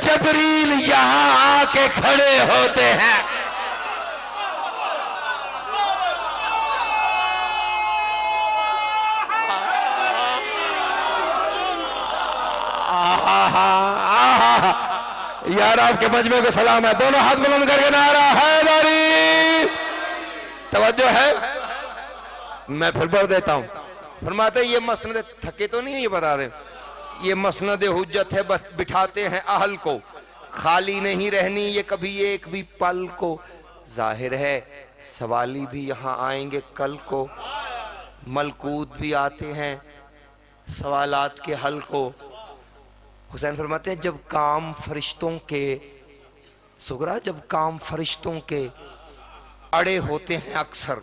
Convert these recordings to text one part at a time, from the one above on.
जबरील यहां आके खड़े होते हैं। यार आपके मजमे को सलाम है। दोनों हाथ बुलंद करके नारा हैदरी। तवज्जो है, मैं फिर बढ़ देता हूं। फरमाते ये मसनद, थके तो नहीं है ये बता दें, ये मसनद हुज्जत है, बिठाते हैं अहल को, खाली नहीं रहनी ये कभी एक भी पल को। जाहिर है सवाली भी यहाँ आएंगे कल को, मलकूत भी आते हैं सवालात के हल को। हुसैन फरमाते हैं जब काम फरिश्तों के, सुगरा जब काम फरिश्तों के अड़े होते हैं अक्सर,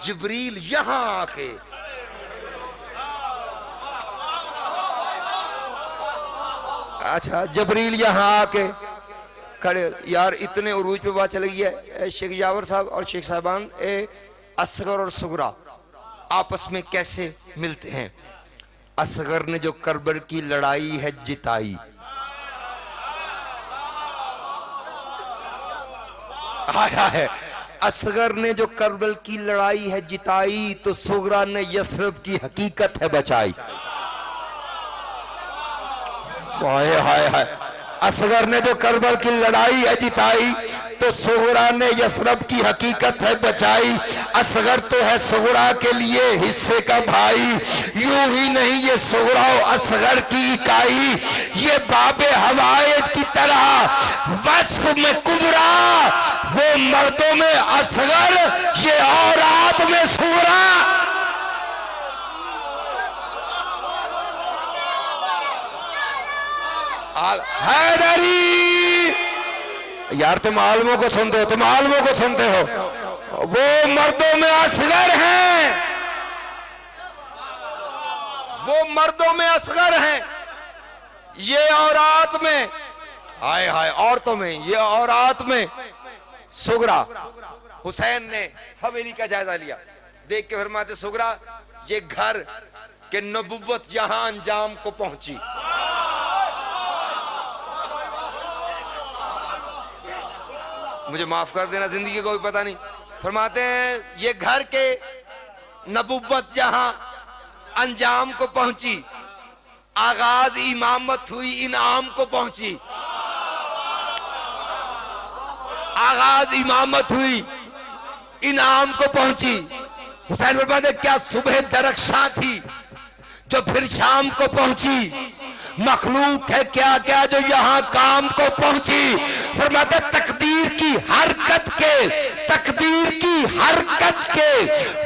जिब्रील यहां आके अच्छा जबरील यहां आके खड़े। यार इतने उरूज पे बात चल गई है। शेख यावर साहब और शेख साहबान असगर और सुगरा आपस में कैसे मिलते हैं। असगर ने जो करबल की लड़ाई है जिताई, आया है असगर ने जो करबल की लड़ाई है जिताई, तो सुगरा ने यसरब की हकीकत है बचाई। हाय हाय हाय, असगर ने जो करबल की लड़ाई है जिताई, तो सुगरा ने यसरब की हकीकत है बचाई। असगर तो है सुगरा के लिए हिस्से का भाई, यूं ही नहीं ये सुगरा असगर की इकाई। ये बाबे हवाएज की तरह वस्फ में कुबरा, वो मर्दों में असगर, ये औरात में सुगरा। हैदरी यार तुम आलमों को सुनते हो, तुम आलमों को सुनते हो। वो मर्दों में असगर हैं, वो मर्दों में असगर हैं, ये औरात में, हाय हाय औरतों में, ये औरात में सुगरा। हुसैन ने हवेली का जायजा लिया, देख के फरमाते सुगरा ये घर के नबुव्वत जहां अंजाम को पहुंची। मुझे माफ कर देना, जिंदगी को भी पता नहीं। फरमाते हैं ये घर के नबुव्वत जहां अंजाम को पहुंची, आगाज इमामत हुई इनाम को पहुंची। आगाज इमामत हुई इनाम को पहुंची। हुसैन फरमाते क्या सुबह दरख्शां थी जो फिर शाम को पहुंची। मखलूक है क्या क्या जो यहाँ काम को पहुंची। फरमाते तकदीर की हरकत के, तकदीर की हरकत के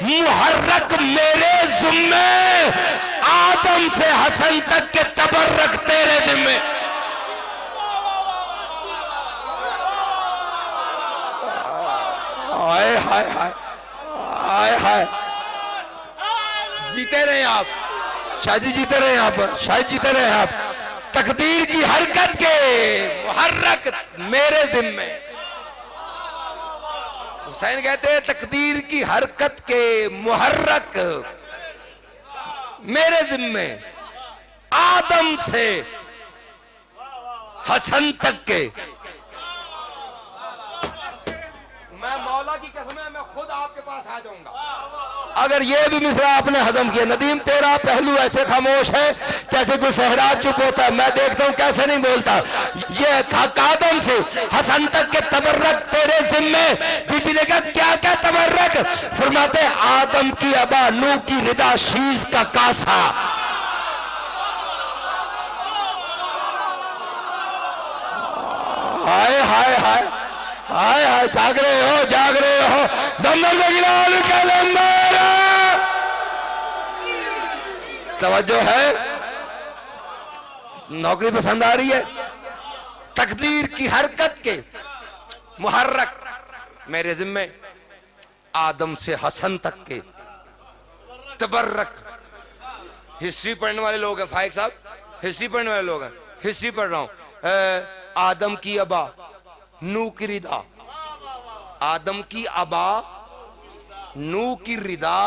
मुहर्रक मेरे ज़िम्मे, आदम से हसन तक के तबर्रक तेरे ज़िम्मे। हाय हाय हाय हाय हाय, जीते रहे आप शायद, जीते रहे आप शायद, जीते रहे आप। तकदीर की हरकत के मुहर्रक मेरे जिम्मे। हुसैन कहते हैं तकदीर की हरकत के मुहर्रक मेरे जिम्मे, आदम से हसन तक के। मैं मौला की कसम है, मैं खुद आपके पास आ जाऊंगा अगर ये भी मिसरा आपने हजम किया। नदीम तेरा पहलू ऐसे खामोश है जैसे कोई सहरा चुप होता है, मैं देखता हूं कैसे नहीं बोलता। ये आदम से हसन तक के तबर्रक तेरे जिम्मे। बीबी ने कहा क्या क्या तबर्रक। फरमाते आदम की अबा, नूह की रिदा, शीश का कासा। हाय हाय हाय हाय हाय, जाग रहे हो, जाग रहे हो। दमदम के लंबर तवज्जो है, नौकरी पसंद आ रही है। तकदीर की हरकत के मुहर्रक मेरे जिम्मे, आदम से हसन तक के तबर्रक। हिस्ट्री पढ़ने वाले लोग हैं फाइक साहब, हिस्ट्री पढ़ने वाले लोग हैं, हिस्ट्री पढ़ रहा हूं। आदम की अबा, नूह की रिदा, आदम की अबा, नूह की रिदा,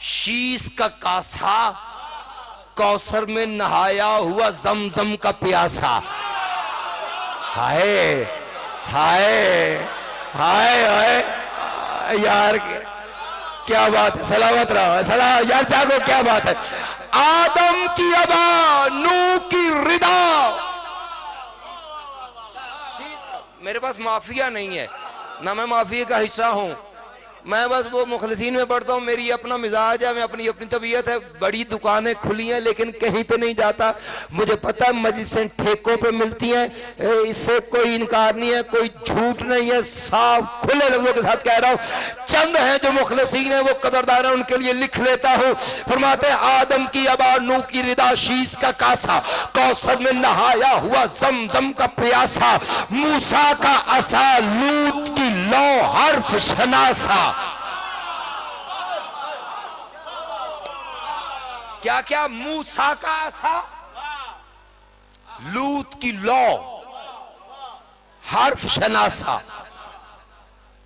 शीश का कासा, कौसर में नहाया हुआ जमजम का प्यासा। हाय हाय हाय हाय यार, क्या बात है, सलामत रहो, सलाम यार, जागो, क्या बात है। आदम की अबा, नूह की रिदा। मेरे पास माफिया नहीं है, ना मैं माफिया का हिस्सा हूं, मैं बस वो मुखलिसीन में पढ़ता हूँ। मेरी अपना मिजाज है, मैं अपनी अपनी तबीयत है। बड़ी दुकानें खुली हैं लेकिन कहीं पे नहीं जाता। मुझे पता है मजलिसें ठेकों पे मिलती हैं, इससे कोई इनकार नहीं है, कोई झूठ नहीं है, साफ खुले लोगों के साथ कह रहा हूँ। चंद हैं जो मुखलिसीन है, वो कदरदार है, उनके लिए लिख लेता हूँ। फरमाते हैं आदम की अबा, नूह की रिदा, शीश का कासा, कौसर में नहाया हुआ जमजम का प्यासा, मूसा का असा, लूत की लौ हर्फ शनासा। क्या क्या? मूसा का असा, लूत की लौ, हर्फ शनासा,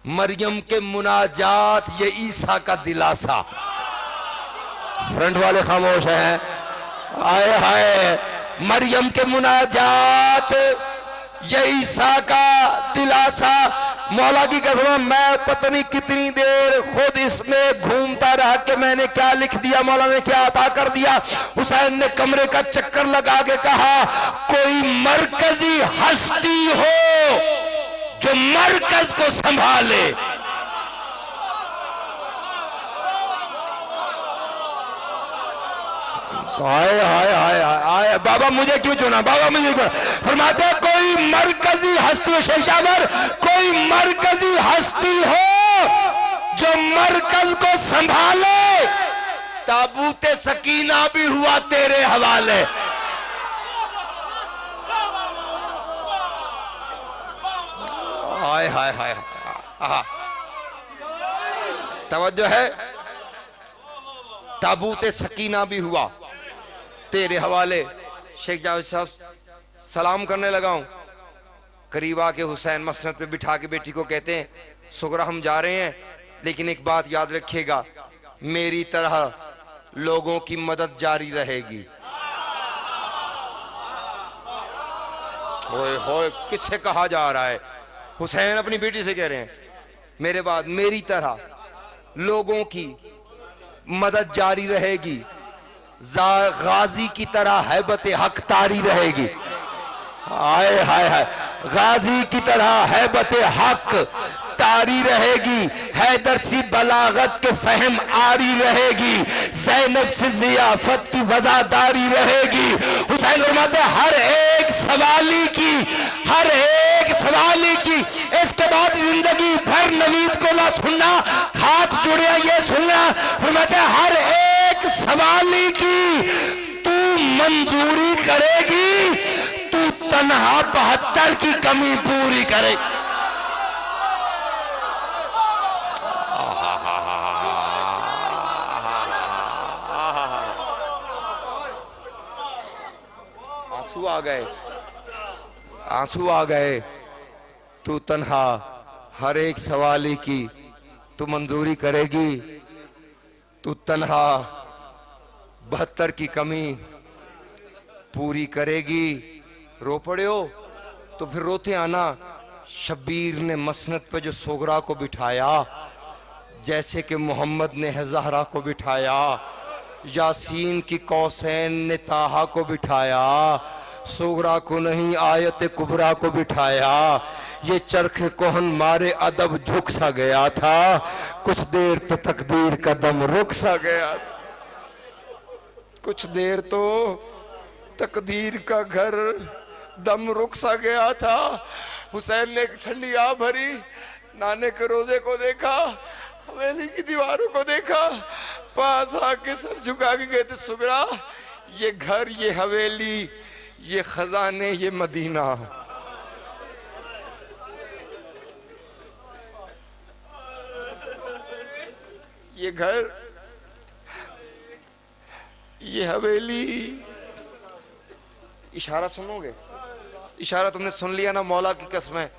मरियम के मुनाजात, ये ईसा का दिलासा। फ्रंट वाले खामोश हैं। आए हाय, मरियम के मुनाजात, ये ईसा का दिलासा। मौला की कसम, मैं पता नहीं कितनी देर खुद इसमें घूमता रहा कि मैंने क्या लिख दिया, मौला ने क्या अता कर दिया। हुसैन ने कमरे का चक्कर लगा के कहा, कोई मरकजी हस्ती हो जो मरकज को संभाले। हाय हाय हाय हाय, बाबा मुझे क्यों चुना, बाबा मुझे क्यों? फरमाते कोई मरकजी हस्ती, शेषावर, कोई मरकजी हस्ती हो जो मरकज को संभाले। ताबूते सकीना भी हुआ तेरे हवाले। हाय हाय हाय, तवज्जो है। ताबूते सकीना भी हुआ तेरे हवाले। शेख जावेद साहब सलाम करने लगा हूं, करीब आके हुसैन मसनद पे बिठा के बेटी को कहते हैं, सुगरा हम जा रहे हैं, लेकिन एक बात याद रखिएगा, मेरी तरह लोगों की मदद जारी रहेगी। होए होए, किससे कहा जा रहा है? हुसैन अपनी बेटी से कह रहे हैं, मेरे बाद मेरी तरह लोगों की मदद जारी रहेगी, गाजी की तरह हैबत हक तारी रहेगी। हाय हाय हाय, गाजी की तरह हैबत हक तारी रहेगी, हैदर सी बलागत के फहम आरी रहेगी, ज़ैनब से ज़ियाफत की वज़ादारी रहेगी। हुसैन फरमाते हर एक सवाली की, हर एक सवाली की, इसके बाद जिंदगी भर नवीद को ना सुनना, हाथ जुड़े ये सुनना। फरमाते हर एक सवाली की तू मंजूरी करेगी, तू तन्हा 72 की कमी पूरी करे। आंसू आ गए, आंसू आ गए। तू तन्हा हर एक सवाली की तू मंजूरी करेगी, तू तन्हा 72 की कमी पूरी करेगी। रो पड़े हो तो फिर रोते आना। शब्बीर ने मसनद पे जो सोगरा को बिठाया, जैसे कि मोहम्मद ने ज़हरा को बिठाया, यासीन की कौसैन ने ताहा को बिठाया, सोगरा को नहीं आयत कुबरा को बिठाया। ये चरख कोहन मारे अदब झुक सा गया था, कुछ देर तो तकदीर का दम रुक सा गया, कुछ देर तो तकदीर का घर दम रुक सा गया था। हुसैन ने एक ठंडी आ भरी, नाने के रोजे को देखा, हवेली की दीवारों को देखा, पास आके सर झुका के कहते, सुगरा ये घर, ये हवेली, ये खजाने, ये मदीना, ये घर, ये हवेली। इशारा सुनोगे? इशारा तुमने सुन लिया ना, मौला की कसम है।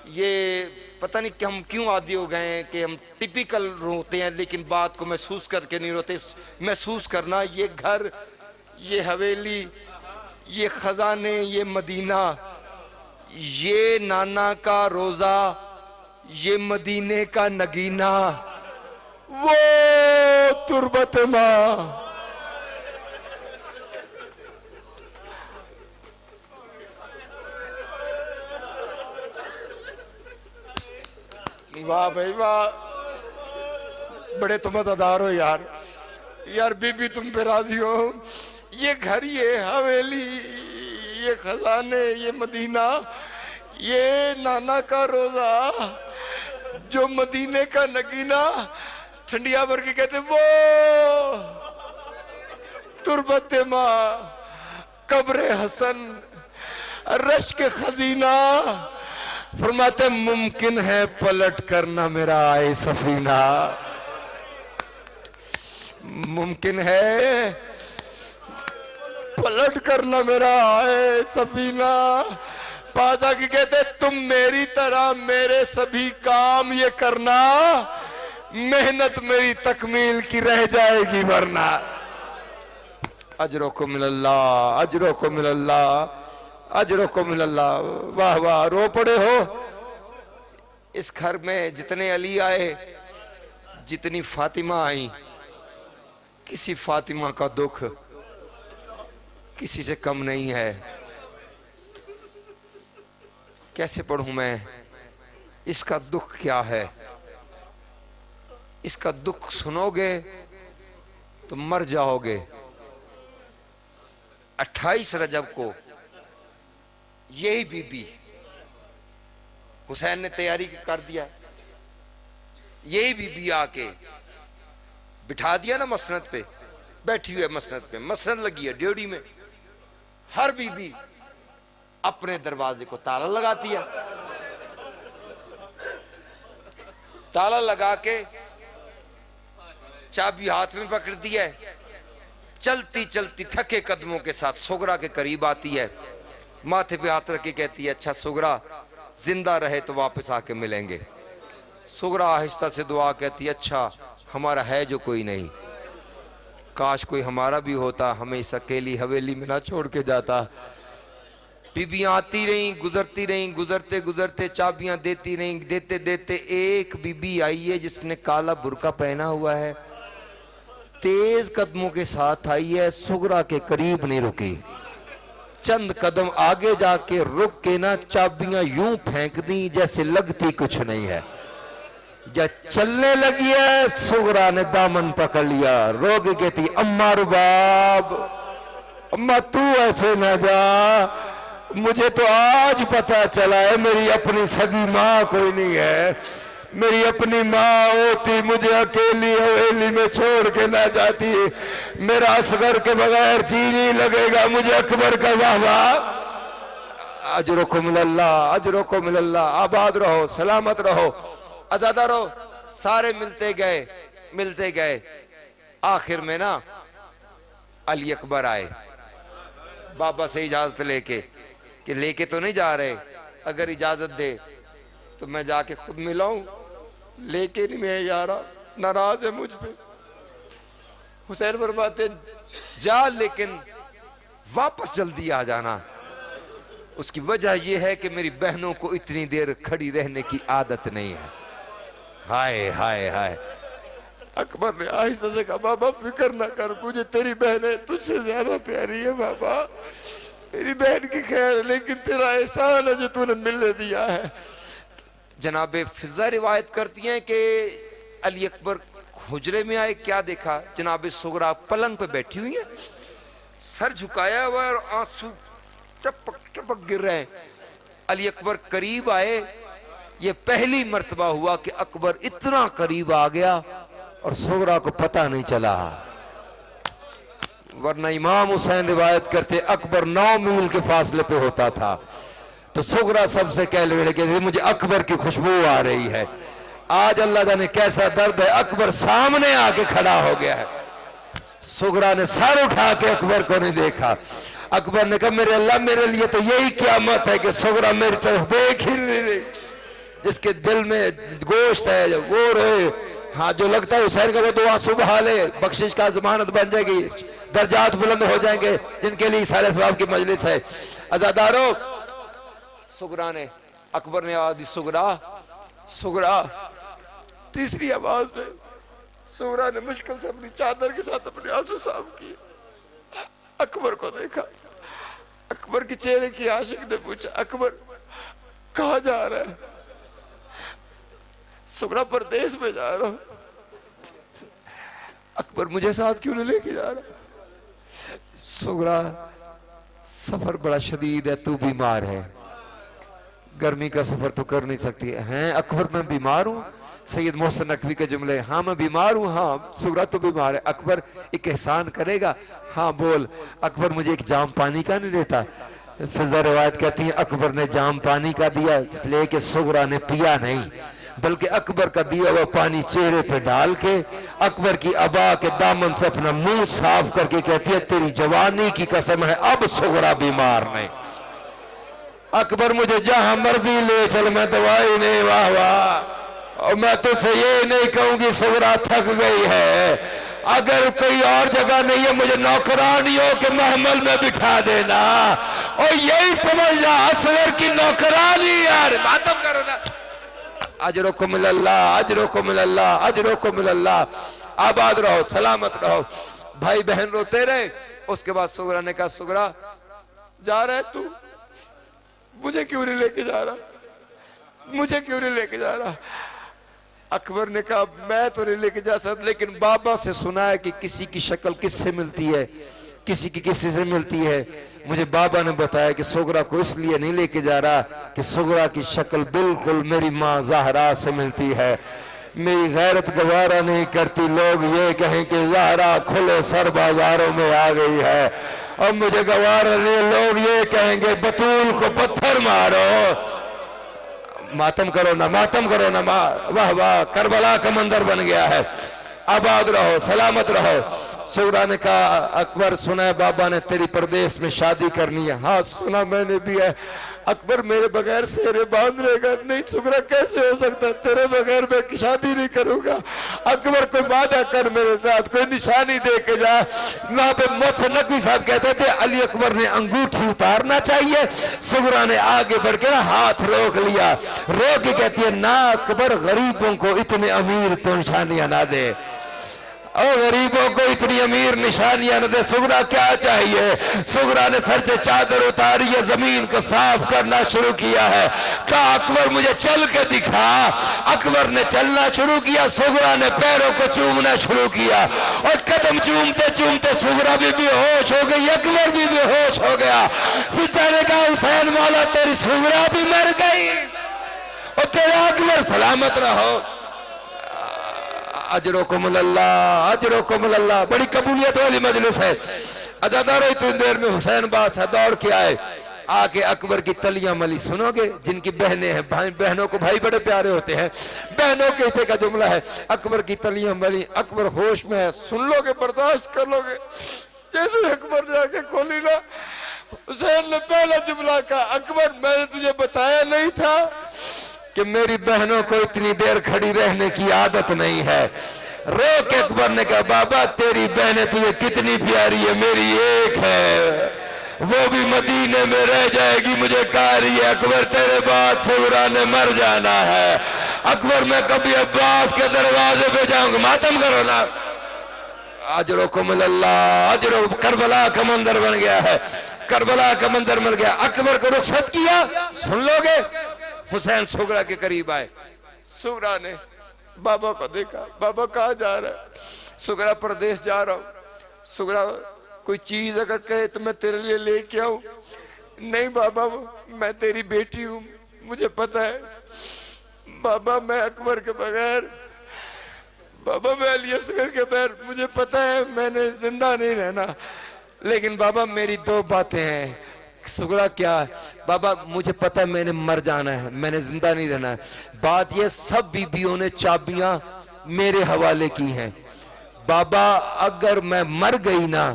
ये पता नहीं कि हम क्यों आदी हो गए हैं कि हम टिपिकल रोते हैं लेकिन बात को महसूस करके नहीं रोते। महसूस करना, ये घर, ये हवेली, ये खजाने, ये मदीना, ये नाना का रोजा, ये मदीने का नगीना, वो तुरबत माँ। वाह भाई वाह, बड़े तुम मज़ेदार हो यार। यार बीबी तुम पे राजी हो। ये घर, ये हवेली, ये खजाने, ये मदीना, ये नाना का रोजा, जो मदीने का नगीना, ठंडिया भर के कहते वो तुरबत माँ, कब्र हसन, रश के खजीना। फरमाते मुमकिन है पलट करना मेरा आए सफीना, मुमकिन है पलट करना मेरा आए सफीना। पासा की कहते तुम मेरी तरह मेरे सभी काम ये करना, मेहनत मेरी तकमील की रह जाएगी वरना। अजरो को मिलल्लाह, अजरो को मिलल्लाह, अजरो को मिलल्लाह। वाह वाह, रो पड़े हो। इस घर में जितने अली आए, जितनी फातिमा आई, किसी फातिमा का दुख किसी से कम नहीं है। कैसे पढ़ूं मैं, इसका दुख क्या है? इसका दुख सुनोगे तो मर जाओगे। 28 रजब को यही बीबी, हुसैन ने तैयारी कर दिया, यही बीबी आके बिठा दिया ना मसनद पे, बैठी हुई है मसनद पे, मसनद लगी है ड्योड़ी में। हर बीबी अपने दरवाजे को ताला लगाती है, ताला लगा के चाबी हाथ में पकड़ दी है, चलती चलती थके कदमों के साथ सुगरा के करीब आती है, माथे पे हाथ रख के कहती है अच्छा सुगरा जिंदा रहे तो वापस आके मिलेंगे। सुगरा आहिस्ता से दुआ कहती है अच्छा हमारा है जो कोई नहीं, काश कोई हमारा भी होता, हमें इस अकेली हवेली में ना छोड़ के जाता। बीबियां आती रहीं, गुजरती रहीं, गुजरते गुजरते चाबियां देती रहीं, देते देते एक बीबी आई है जिसने काला बुर्का पहना हुआ है, तेज कदमों के साथ आई है, सुगरा के करीब नहीं रुकी, चंद कदम आगे जाके रुक के ना चाबियां यूं फेंक दी जैसे लगती कुछ नहीं है। जब चलने लगी है सुगरा ने दामन पकड़ लिया, रो के कहती अम्मा रुबाब, अम्मा तू ऐसे ना जा, मुझे तो आज पता चला है मेरी अपनी सगी माँ कोई नहीं है, मेरी अपनी माँ होती मुझे अकेली हवेली में छोड़ के ना जाती, मेरा असगर के बगैर जी नहीं लगेगा मुझे अकबर का। वाह वाह, अजरो को मिलल्लाह, अजरो को मिलल्लाह। आबाद रहो, सलामत रहो, आजादा रहो। सारे मिलते गए मिलते गए, आखिर में ना अली अकबर आए बाबा से इजाजत लेके, कि लेके तो नहीं जा रहे, अगर इजाजत दे तो मैं जाके खुद मिलाऊं, लेके नहीं मैं जा रहा, नाराज है मुझ पे। हुसैन फरमाते जा लेकिन वापस जल्दी आ जाना। उसकी वजह यह है कि मेरी बहनों को इतनी देर खड़ी रहने की आदत नहीं है। हाय हाय हाय। अकबर ने आहिस्ता से कहा बाबा फिक्र ना कर, मुझे तेरी बहन तुझसे ज्यादा प्यारी है बाबा, मेरी बहन की खैर, लेकिन तेरा एहसान है जो तूने मिलने दिया है। जनाबे फिजा रिवायत करती हैं कि अली अकबर हुजरे में आए, क्या देखा, जनाबे सुगरा पलंग पे बैठी हुई है, सर झुकाया हुआ और आंसू टपक टपक गिर रहे हैं। अली अकबर करीब आए, ये पहली मर्तबा हुआ कि अकबर इतना करीब आ गया और सुगरा को पता नहीं चला, वरना इमाम हुसैन रिवायत करते अकबर 9 मील के फासले पे होता था। तो सुगरा सबसे कहने लगे मुझे अकबर की खुशबू आ रही है। आज अल्लाह जाने कैसा दर्द है, अकबर सामने आके खड़ा हो गया है। सुगरा ने सर उठा के अकबर को नहीं देखा। अकबर ने कहा मेरे अल्लाह मेरे लिए तो यही क़यामत है कि सुगरा मेरी तरफ देख ही नहीं रही, जिसके दिल में गोश्त है वो रोए। हाँ जो लगता है हुसैन का वो दुआ सुबह ले, बख्शिश का जमानत बन जाएगी, दर्जात बुलंद हो जाएंगे, जिनके लिए सारे सवाब की मजलिस है। अज़ादारो, सुगरा ने, अकबर ने आवाज दी, सुगरा सुगरा। तीसरी आवाज में सुगरा ने मुश्किल से अपनी चादर के साथ अपने आंसू साफ किए, अकबर को देखा। अकबर के चेहरे की आशिक ने पूछा, अकबर कहाँ जा रहा है? सुगरा, परदेश में जा रहा हूं। अकबर, मुझे साथ क्यों नहीं लेके जा रहा? सुगरा, सफर बड़ा शदीद है, तू बीमार है, गर्मी का सफर तो कर नहीं सकती है। अकबर, मैं बीमार हूं? सैयद मोहसिन नकवी के जुमले, हाँ मैं बीमार हूँ। हाँ सुगरा तो बीमार है। अकबर, एक एहसान करेगा? हाँ बोल। अकबर, मुझे एक जाम पानी का नहीं देता? फिजा रिवायत कहती है अकबर ने जाम पानी का दिया, इसलिए कि सुगरा ने पिया नहीं, बल्कि अकबर का दिया हुआ पानी चेहरे पे डाल के अकबर की अबा के दामन से अपना मुंह साफ करके कहती है, तेरी जवानी की कसम है अब सुगरा बीमार नहीं। अकबर, मुझे जहां मर्जी ले चल, मैं दवाई नहीं, वाह वाह। और मैं तुझसे ये नहीं कहूंगी सुगरा थक गई है, अगर कोई और जगह नहीं है मुझे नौकरानियों के महमल में बिठा देना, और यही समझना असगर की नौकरानी। यार मातम करो ना। अजरो को मिलल्लाह, अजरो को मिलल्लाह, अजरो को मिलल्लाह। आबाद रहो, सलामत रहो। भाई बहन रोते रहे। उसके बाद सुगरा ने कहा, सुगरा जा रहा है तू, मुझे क्यों नहीं लेके जा रहा? मुझे क्यों नहीं लेके जा रहा? अकबर ने कहा, मैं तो नहीं लेके जा सकता, लेकिन बाबा से सुना है कि किसी की शक्ल किससे मिलती है, किसी की किसी से मिलती है। मुझे बाबा ने बताया कि सुगरा को इसलिए नहीं लेके जा रहा कि सुगरा की शक्ल बिल्कुल मेरी माँ ज़हरा से मिलती है। मेरी गैरत गवारा नहीं करती लोग ये कहें कि ज़हरा खुले सर बाजारों में आ गई है, और मुझे गवारा नहीं लोग ये कहेंगे बतूल को पत्थर मारो। मातम करो ना, मातम करो ना। वाह वाह, करबला का मंजर बन गया है। आबाद रहो, सलामत रहो। सुगरा ने कहा, अकबर सुना है बाबा ने तेरी प्रदेश में शादी करनी है? हाँ सुना मैंने भी है। अकबर, मेरे बगैर सेरे बांध रहेगा? नहीं सुगरा, कैसे हो सकता है, तेरे बगैर मैं शादी नहीं करूंगा। अकबर, कोई वादा कर मेरे साथ, कोई निशानी दे के जा। वहां पे मोहसिन नकवी साहब कहते थे अली अकबर ने अंगूठी उतारना चाहिए, सुगरा ने आगे बढ़ के हाथ रोक लिया। रोक के कहती है, ना अकबर, गरीबों को इतने अमीर तो निशानियां ना दे, और गरीबों को इतनी अमीर निशानियां न दे। सुगरा क्या चाहिए? सुगरा ने सर से चादर उतारी है, जमीन को साफ करना शुरू किया है। कहा, अकबर मुझे चल के दिखा। अकबर ने चलना शुरू किया, सुगरा ने पैरों को चूमना शुरू किया, और कदम चूमते चूमते सुगरा भी बेहोश हो गई, अकबर भी बेहोश हो गया। फिर ने कहा, हुसैन मौला तेरी सुगरा भी मर गई और तेरा अकबर सलामत रहो। अजरो को मुल्लाह, अजरो को मुल्लाह। बड़ी कबूलियत वाली मजलिस है। अज़ादारो, इतनी देर में हुसैन बादशाह दौड़ के आए, आके अकबर की तलियां मली। सुनोगे, जिनकी बहनें हैं, भाई बहनों को भाई बड़े प्यारे होते हैं, बहनों के हिस्से का जुमला है, अकबर की तलियां मली। अकबर होश में है, सुन लोगे, बर्दाश्त कर लोगे। जैसे अकबर ने आके खोली ना, हुसैन ने पहला जुमला कहा, अकबर मैंने तुझे बताया नहीं था कि मेरी बहनों को इतनी देर खड़ी रहने की आदत नहीं है। रो के अकबर ने कहा, बाबा तेरी बहनें तुझे कितनी प्यारी है, मेरी एक है, वो भी मदीने में रह जाएगी, मुझे कह रही है अकबर तेरे बाद सुगरा ने मर जाना है। अकबर मैं कभी अब्बास के दरवाजे पे जाऊंगा। मातम करो ना। अजरो को मिलल्लाह, अजरो। करबला का मंदिर बन गया है, करबला का मंदिर मिल गया। अकबर को रुखसत किया, सुन लोगे। हुसैन सुगरा के करीब आए। सुगरा ने बाबा को देखा, बाबा कहाँ जा रहा है? सुगरा, प्रदेश जा रहा हूँ। सुगरा, कोई चीज अगर कहे तो मैं तेरे लिए लेके आऊं? नहीं बाबा, मैं तेरी बेटी हूँ, मुझे पता है। बाबा मैं अकबर के बगैर, बाबा मैं अली असगर के बगैर, मुझे पता है मैंने जिंदा नहीं रहना, लेकिन बाबा मेरी दो बातें हैं। सुगरा, क्या? बाबा मुझे पता है मैंने मर जाना है, मैंने जिंदा नहीं रहना है। बात यह, सब बीबियों ने चाबियां मेरे हवाले की हैं। बाबा अगर मैं मर गई ना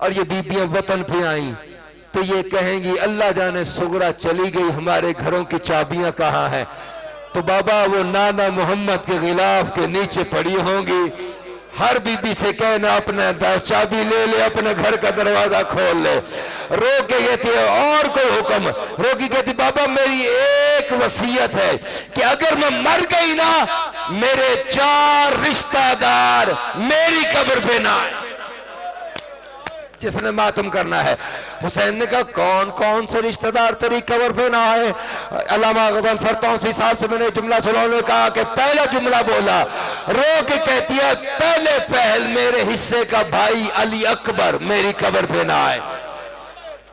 और ये बीबियां वतन पे आई तो ये कहेंगी अल्लाह जाने सुगरा चली गई, हमारे घरों की चाबियां कहाँ हैं। तो बाबा वो नाना मोहम्मद के गिलाफ के नीचे पड़ी होंगी, हर बीबी से कहना अपना चाबी ले ले, अपने घर का दरवाजा खोल ले। रोके कहती है और कोई हुक्म? रोकी कहती बाबा मेरी एक वसीयत है कि अगर मैं मर गई ना, मेरे 4 रिश्तेदार मेरी कब्र पे ना आए, जिसने मातम करना है। हुसैन ने कहा कौन कौन से रिश्तेदार तेरी कब्र पे ना आए? अल्लामा गज़न फरतौसी साहब से मैंने जुमला सुना, उन्होंने कहा कि पहला जुमला बोला, रो के कहती है पहले पहल मेरे हिस्से का भाई अली अकबर मेरी कब्र पे ना आए,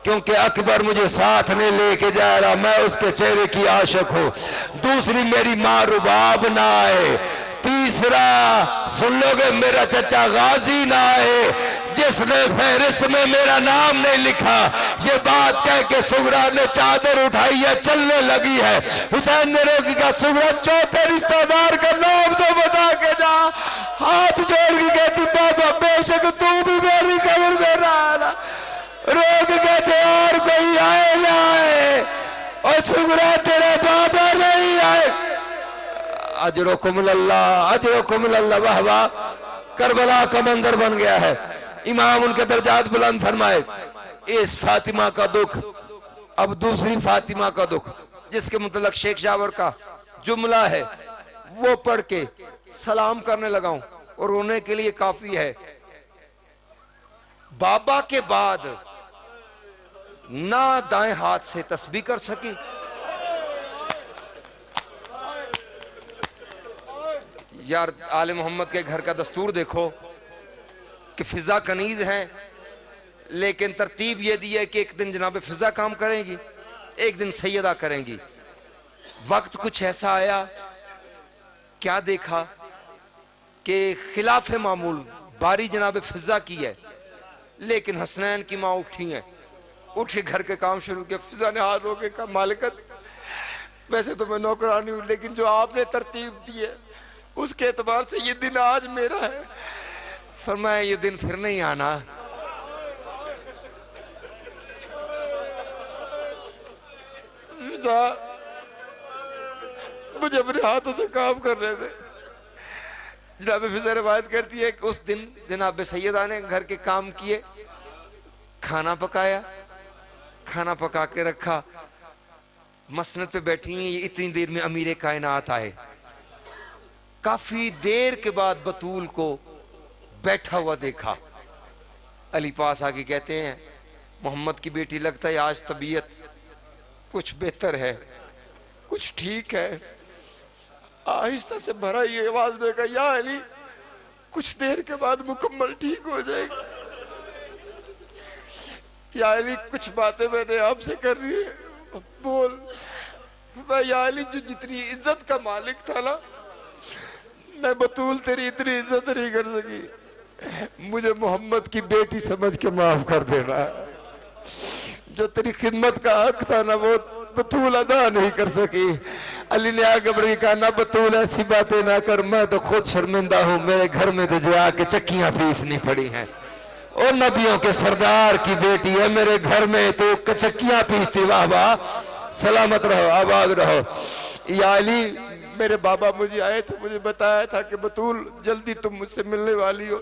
क्योंकि अकबर मुझे साथ नहीं लेके जा रहा, मैं उसके चेहरे की आशिक हूं। दूसरी मेरी माँ रुबाब ना आए। तीसरा सुन लोगे मेरा चचा गाजी ना आए, जिसने फहरिस्त में मेरा नाम नहीं लिखा। ये बात कह के सुगरा ने चादर उठाई है, चलने लगी है। हुसैन ने रोकी का सुगरा चौथे रिश्तेदार का नाम तो बता के जा। हाथ जोड़ के कहती बाबा बेशक तू भी मेरी कब्र में ना आना। रोक कहते और कोई आए ना आए, और सुगरा तेरा बाबा नहीं आए। अजरुकुमुल्लाह अजरुकुमुल्लाह। वाह वाह, करबला का मंजर बन गया है। इमाम उनके दर्जात बुलंद फरमाए। इस फातिमा का दुख, अब दूसरी फातिमा का दुख, जिसके मुतल्लिक शेख जावर का जुमला है वो पढ़ के सलाम करने लगाऊं और रोने के लिए काफी है। बाबा के बाद ना दाएं हाथ से तस्बीह कर सकी, यार आले मोहम्मद के घर का दस्तूर देखो कि फिजा कनीज हैं, लेकिन तरतीब ये दी है कि एक दिन जनाब फिजा काम करेंगी, एक दिन सैयदा करेंगी। वक्त कुछ ऐसा आया, क्या देखा कि खिलाफ मामूल बारी जनाब फिजा की है, लेकिन हसनैन की माँ उठी हैं, उठ के घर के काम शुरू किया। फिजा ने हाथ रोके कहा मालिकत वैसे तो मैं नौकरानी हूं, लेकिन जो आपने तरतीब दी है उसके एतबार से ये दिन आज मेरा है। फरमाया ये दिन फिर नहीं आना। फिजा मुझे अपने हाथों से काम कर रहे थे। जनाब फिजा रिवायत करती है कि उस दिन जनाब सैयदा ने घर के काम किए, खाना पकाया, खाना पका के रखा, मसनद पे बैठी हैं। इतनी देर में अमीर कायनात आए। काफी देर के बाद बतूल को बैठा हुआ देखा। अली पास आके कहते हैं मोहम्मद की बेटी, लगता है आज तबीयत कुछ बेहतर है, कुछ ठीक है। आहिस्ता से भरा ये आवाज में कहा या अली कुछ देर के बाद मुकम्मल ठीक हो जाएगी। या अली कुछ बातें मैंने आपसे कर रही है, बोल। मैं या अली जो जितनी इज्जत का मालिक था ना, मैं बतूल तेरी इतनी इज्जत नहीं कर सकी। मुझे मोहम्मद की बेटी समझ के माफ कर देना। जो तेरी खिदमत का हक था ना, वो बतूल अदा नहीं कर सकी। अली ने आगे बढ़ के कहा ना बतूल ऐसी बातें ना कर, मैं तो खुद शर्मिंदा हूँ। मेरे घर में तो जो आके चक्कियां पीसनी पड़ी हैं। और नबियों के सरदार की बेटी है, मेरे घर में तो चक्कियां पीसती। वाह वाह, सलामत रहो, आबाद रहो। या अली मेरे बाबा मुझे आए थे, मुझे बताया था कि बतूल जल्दी तुम मुझसे मिलने वाली हो।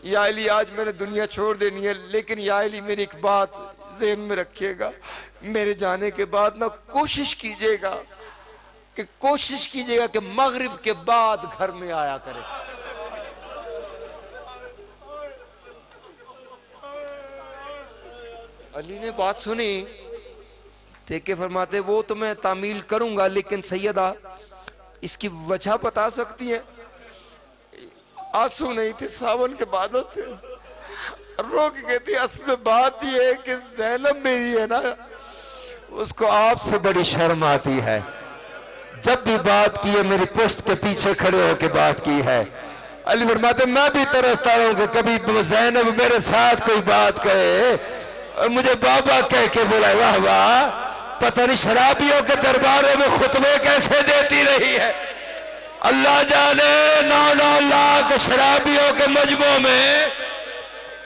या अली आज मैंने दुनिया छोड़ देनी है, लेकिन या अली मेरी एक बात ज़हन में रखिएगा, मेरे जाने के बाद ना कोशिश कीजिएगा कि मगरिब के बाद घर में आया करे। अली ने बात सुनी, देखे फरमाते वो तो मैं तामील करूंगा, लेकिन सैयदा इसकी वजह बता सकती है? आंसू नहीं थे, सावन के बादल थे। रो के कहती असल में बात यह है कि ज़ैनब मेरी है ना, उसको आपसे बड़ी शर्म आती है। जब भी बात की है मेरी पुश्त के पीछे खड़े होकर बात की है। अली फरमाते मैं भी तरसता हूं कि कभी ज़ैनब मेरे साथ कोई बात कहे और मुझे बाबा कह के बुलाए। वाह वाह, पता नहीं शराबियों के दरबारों में खुतबे कैसे देती रही है। अल्लाह जाने 9-9 लाख शराबियों के मजमों में।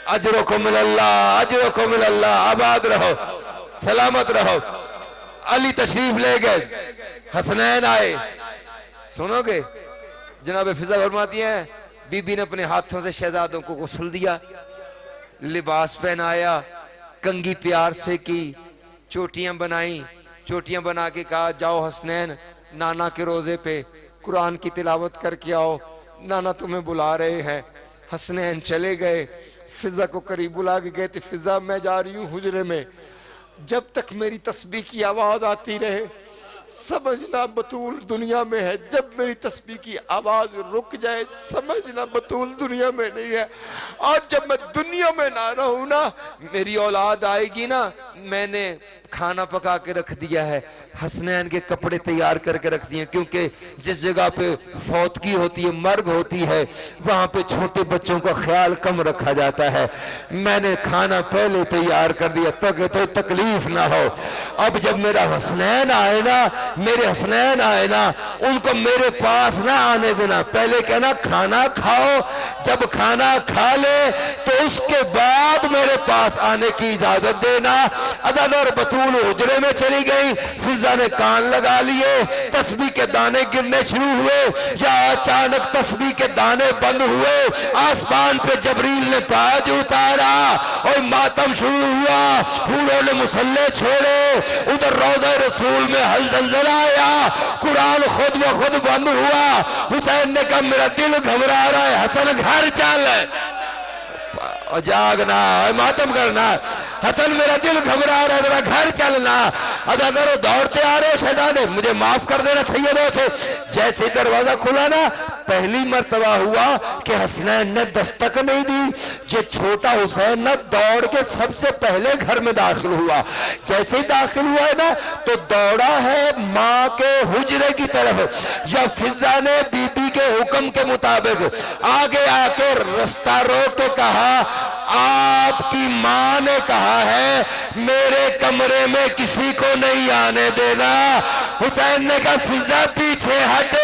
अजरुकुमुल्लाह अजरुकुमुल्लाह, आबाद रहो, सलामत रहो। अली तशरीफ ले गए, हसनैन आए। सुनोगे जनाब फिजा फरमाती हैं बीबी ने अपने हाथों से शहजादों को गुस्ल दिया, लिबास पहनाया, कंगी प्यार से की, चोटियां बनाई, चोटियां बना के कहा जाओ हसनैन नाना के रोजे पे कुरान की तिलावत करके आओ, नाना तुम्हें बुला रहे हैं। हसनैन चले गए, फिजा को करीब बुला के कहते फिजा मैं जा रही हूँ हुजरे में, जब तक मेरी तस्बीह की आवाज आती रहे समझना बतूल दुनिया में है, जब मेरी तस्बीह की आवाज रुक जाए समझना बतूल दुनिया में नहीं है। आज जब मैं दुनिया में ना रहूं ना, मेरी औलाद आएगी ना, मैंने खाना पका के रख दिया है, हसनैन के कपड़े तैयार करके रख दिए, क्योंकि जिस जगह पे फौतगी होती है, मर्ग होती है, वहां पे छोटे बच्चों का ख्याल कम रखा जाता है। मैंने खाना पहले तैयार कर दिया ताकि तो तकलीफ ना हो। अब जब मेरा हसनैन आए ना, मेरे हसनैन आए ना, उनको मेरे पास ना आने देना, पहले कहना खाना खाओ, जब खाना खा ले तो उसके बाद मेरे पास आने की इजाजत देना। अज़ान और बतूल हुजरे में चली गई, फिजा ने कान लगा लिए, तस्बीह के दाने गिरने शुरू हुए, या अचानक तस्बीह के दाने बंद हुए, आसमान पे जबरील ने ताज उतारा और मातम शुरू हुआ, हूरों ने मुसल्ले छोड़े, उधर रौज़े रसूल में हलचल आया, कुरान खुद ब खुद बंद हुआ। हुसैन ने कहा मेरा दिल घबरा रहा है, हसन घर चल, और जागना मातम करना, हसन मेरा दिल घबरा रहा है, जरा घर चलना। अगर दौड़ते आ रहे शहजादे मुझे माफ कर देना सैयदों से। जैसे ही दरवाजा खुला ना, पहली मर्तबा हुआ कि हसनैन ने दस्तक नहीं दी, ये छोटा हुसैन ना दौड़ के सबसे पहले घर में दाखिल हुआ। जैसे ही दाखिल हुआ है ना, तो दौड़ा है माँ के हुजरे की तरफ, या फिजा ने बीबी के हुक्म के मुताबिक आगे आके रास्ता रोक के कहा आपकी माँ ने कहा है मेरे कमरे में किसी को नहीं आने देना। हुसैन ने कहा फिजा पीछे हट,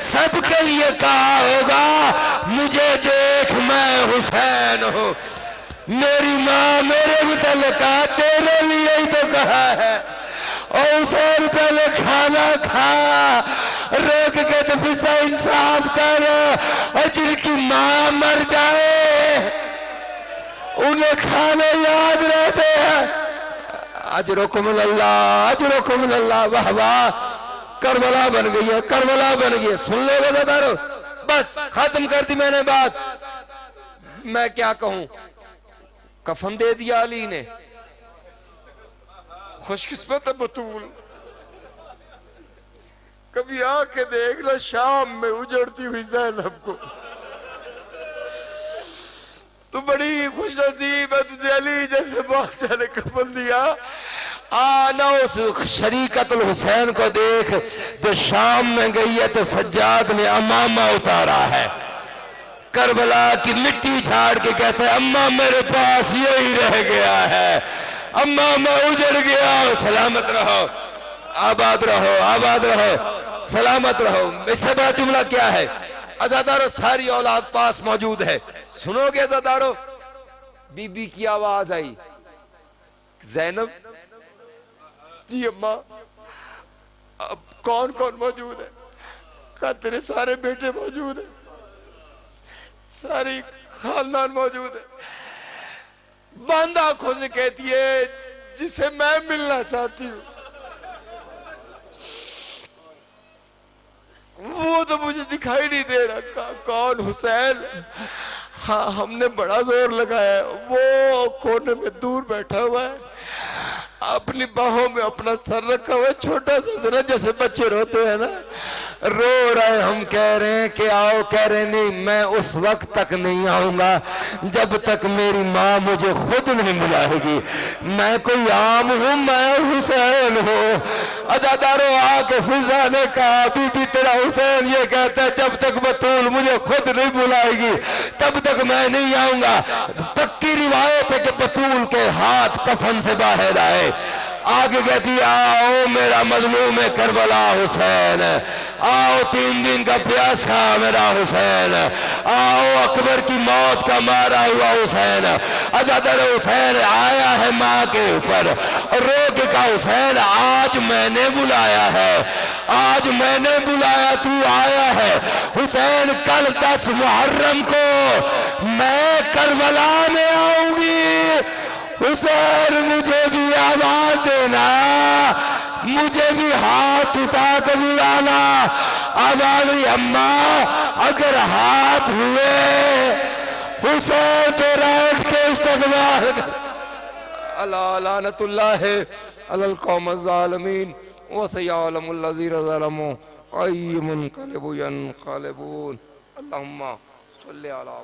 सबके लिए कहा होगा मुझे देख मैं हुसैन हूं। मेरी माँ मेरे मुतल्लिक तेरे लिए ही तो कहा है। और हुसैन पहले खाना खा, रोक के तो फिजा इंसाफ कर, और जिनकी माँ मर जाए उन्हें खाने याद रहते हैं। अजरुकुमुल्लाह अजरुकुमुल्लाह, वाह वाह, करबला बन गई है, करबला बन गई है। सुन लोगे दादारो, बस खत्म कर दी मैंने बात। मैं क्या कहूं, कफन दे दिया अली ने, खुशकिस्मत है बतूल। कभी आके देख लो शाम में उजड़ती हुई ज़ैनब को, तू बड़ी खुश नसीब है, तुझे अली जैसे बादशाह ने कफन दिया। आना उस शरीकतुल हुसैन को देख जो शाम में गई है, तो सज्जाद ने अमामा उतारा है, करबला की मिट्टी झाड़ के कहते हैं अम्मा मेरे पास यही रह गया है, अम्मा मैं उजड़ गया। सलामत रहो, आबाद रहो, आबाद रहो, सलामत रहो। इससे बड़ा जुमला क्या है? अज़ादारो सारी औलाद पास मौजूद है, सुनोगे अज़ादारो? बीबी की आवाज आई, ज़ैनब जी अम्मा अब कौन कौन मौजूद है? कहा तेरे सारे बेटे मौजूद है, सारी खानदान मौजूद है। बंद आंखों से कहती है जिसे मैं मिलना चाहती हूं वो तो मुझे दिखाई नहीं दे रहा। कौन? हुसैन? हाँ हमने बड़ा जोर लगाया, वो कोने में दूर बैठा हुआ है, अपनी बाहों में अपना सर रखा हुआ है, छोटा सा सर, जैसे बच्चे रोते हैं ना, रो रहे। हम कह रहे हैं कि आओ, कह रहे नहीं मैं उस वक्त तक नहीं आऊंगा जब तक मेरी माँ मुझे खुद नहीं बुलाएगी। मैं कोई आम हूं, मैं हुसैन हूँ। अज़ादारों आके फिजा ने कहा बीबी तेरा हुसैन ये कहता है जब तक बतूल मुझे खुद नहीं बुलाएगी तब तक मैं नहीं आऊंगा। पक्की रिवायत है कि बतूल के हाथ कफन से बाहर आए, आगे कहती आओ मेरा मजलूम है करबला हुसैन। आओ 3 दिन का प्यासा मेरा हुसैन, आओ अकबर की मौत का मारा हुआ हुसैन, अजादर हुसैन आया है माँ के ऊपर और रो के कहा हुसैन आज मैंने बुलाया है, आज मैंने बुलाया, तू आया है हुसैन। कल 10 मुहर्रम को मैं करबला में आऊंगी, हुसैन मुझे भी आवाज देना, मुझे भी हाथ उठा कर बुलाना। आवाज अम्मा अगर हाथ हुए हुसैन तो रैठ के इस्तकबाल। अल्लाह लानतुल्लाह अलल कौम ज़ालिमीन व सयअलमुल लज़ीना ज़लमू अय्युमुन क़लबुन यनक़लिबून। अल्लाहुम्मा सल्लि अला